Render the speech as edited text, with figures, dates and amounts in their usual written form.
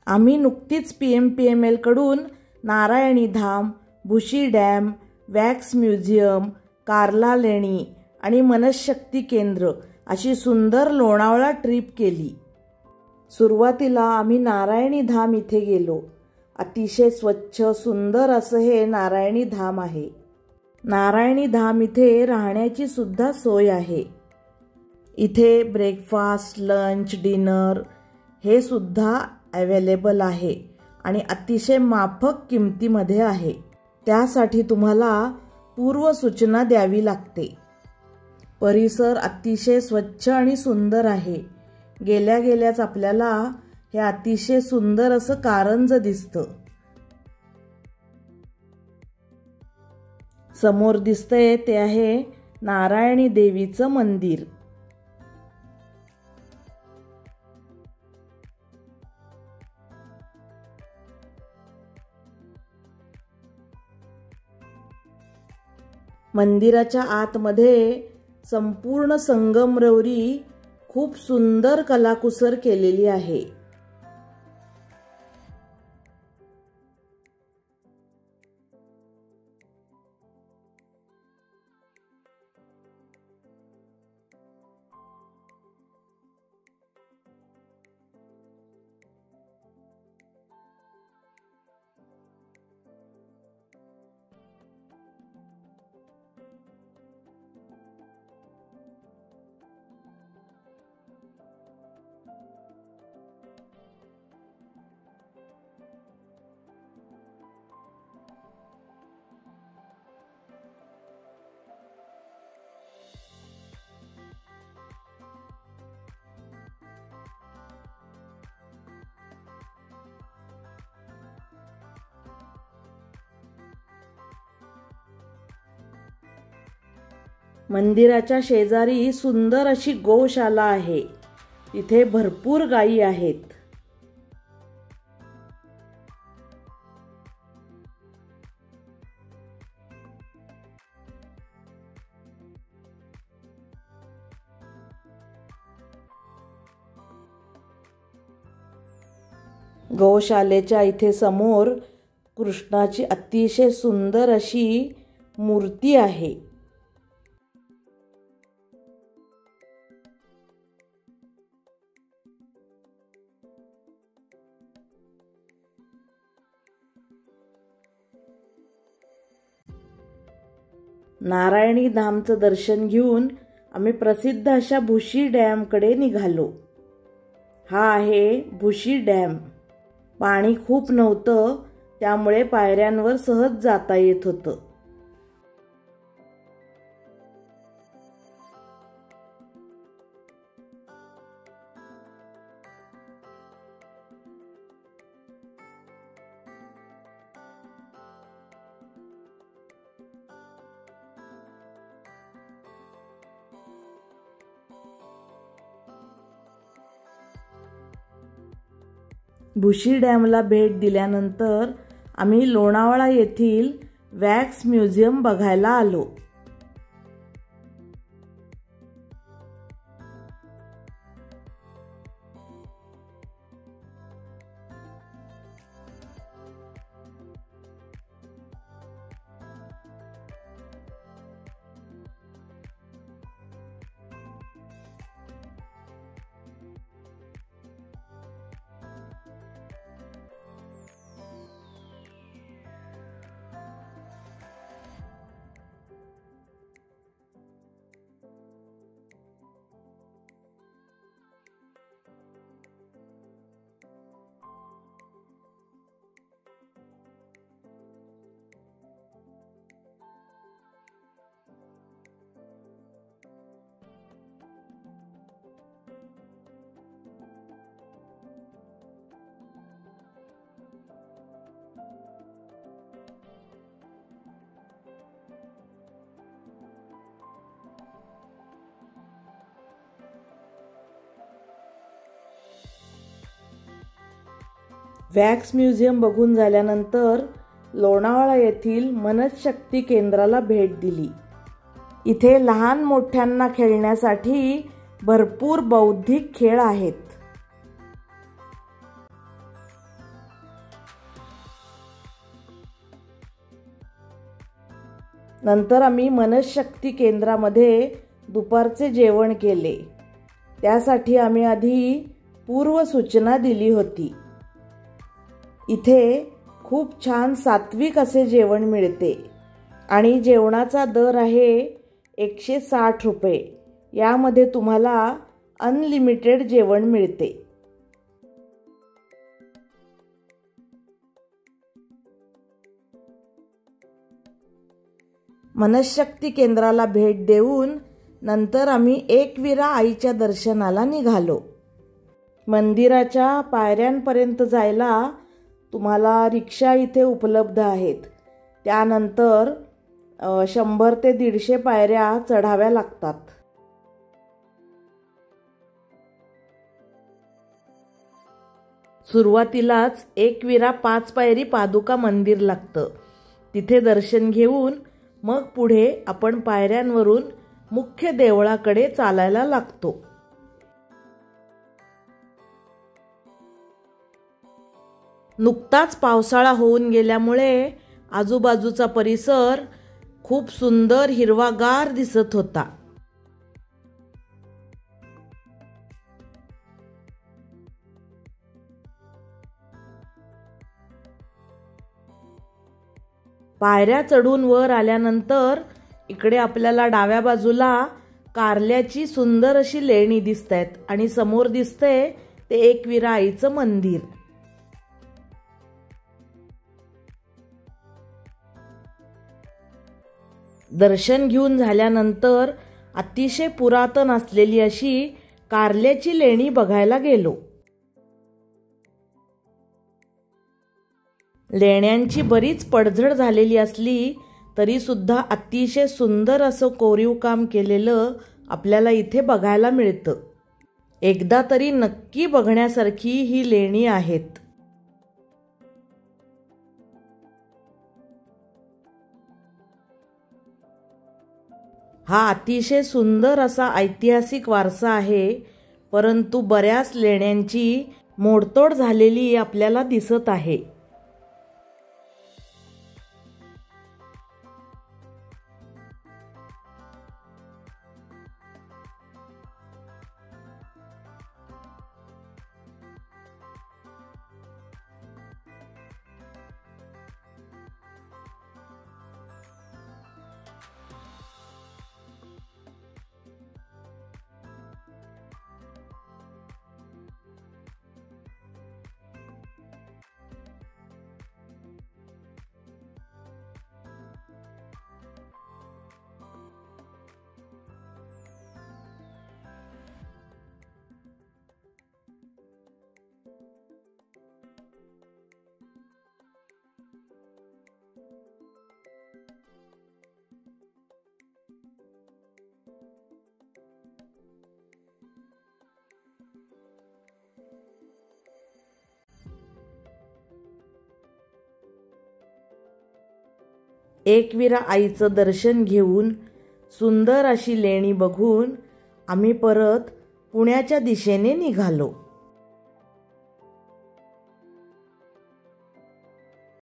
आम्ही नुकतीच PMPML कडून Narayani Dham, Bhushi dam, wax museum, Karla लेणी आणि मनशक्ती केंद्र अशी सुंदर लोणावळा ट्रिप केली। सुरुवातीला आम्ही नारायणी धाम इथे गेलो। अतिशय स्वच्छ सुंदर असं हे नारायणी धाम आहे। नारायणी धाम इथे राहण्याची सुद्धा सोय आहे। इथे ब्रेकफास्ट, लंच, डिनर हे सुद्धा अवेलेबल आहे आणि अतिशय माफक किमतीमध्ये आहे। त्यासाठी तुम्हाला पूर्व सूचना द्यावी लागते। परिसर अतिशय स्वच्छ आणि सुंदर आहे। गेल्या गेल्याच आपल्याला हे अतिशय सुंदर असं कारंज दिसतं। समोर दिसतंय ते आहे नारायणी देवीचं मंदिर। मंदिराच्या आतमध्ये संपूर्ण संगमरवरी खूप सुंदर कलाकुसर केलेली आहे। मंदिराच्या शेजारी सुंदर अशी गोशाला आहे। इथे भरपूर गायी आहेत। गौशालेच्या इथे समोर कृष्णाची अतिशय सुंदर अशी मूर्ती आहे। नारायणी धामचं दर्शन घेऊन आम्ही प्रसिद्ध अशा भुशी डॅमकडे निघालो। हा आहे भुशी डॅम। पाणी खूप नव्हतं त्यामुळे पायऱ्यांवर सहज जाता येत होतं। भुशी डॅमला भेट दिल्यानंतर आम्ही लोणावळा येथील वॅक्स म्युझियम बघायला आलो। वॅक्स म्युझियम बघून झाल्यानंतर लोणावळा येथील मनशक्ती केंद्राला भेट दिली। इथे लहान मोठ्यांना खेळण्यासाठी भरपूर बौद्धिक खेळ आहेत। नंतर आम्ही मनशक्ती केंद्रामध्ये दुपारचे जेवण केले. त्यासाठी आम्ही आधी पूर्वसूचना दिली होती. इथे खूप छान सात्विक असे जेवण मिळते आणि जेवणाचा दर आहे 160 रुपये. यामध्ये तुम्हाला अनलिमिटेड जेवण मिळते. मनशक्ती केंद्राला भेट देऊन नंतर आम्ही एकविरा आईच्या दर्शनाला निघालो. मंदिराच्या पायऱ्यांपर्यंत जायला तुम्हाला रिक्षा इथे उपलब्ध आहेत. त्यानंतर 100 ते 150 पायऱ्या चढाव्या लागतात. सुरुवातीलाच एकविरा 5 पायरी पादुका मंदिर लागतं. तिथे दर्शन घेऊन मग पुढे आपण पायऱ्यांवरून मुख्य देवळाकडे चालायला लागतो. नुकताच पावसाळा होऊन गेल्यामुळे आजूबाजूचा परिसर खूप सुंदर हिरवागार दिसत होता. पायऱ्या चढून वर आल्यानंतर इकडे आपल्याला डाव्या बाजूला कारल्याची सुंदर अशी लेणी दिसतायत आणि समोर दिसतंय ते एकविरा आईचं मंदिर. दर्शन घेऊन झाल्यानंतर अतिशय पुरातन असलेली अशी कारल्याची लेणी बघायला गेलो. लेण्यांची बरीच पडझड झालेली असली तरी सुद्धा अतिशय सुंदर असं कोरीव काम केलेलं आपल्याला इथे बघायला मिळतं. एकदा तरी नक्की बघण्यासारखी ही लेणी आहेत. हा अतिशय सुंदर असा ऐतिहासिक वारसा आहे, परंतु बऱ्याच लेण्यांची मोडतोड झालेली आपल्याला दिसत आहे. एकविरा आईचं दर्शन घेऊन सुंदर अशी लेणी बघून आम्ही परत पुण्याच्या दिशेने निघालो.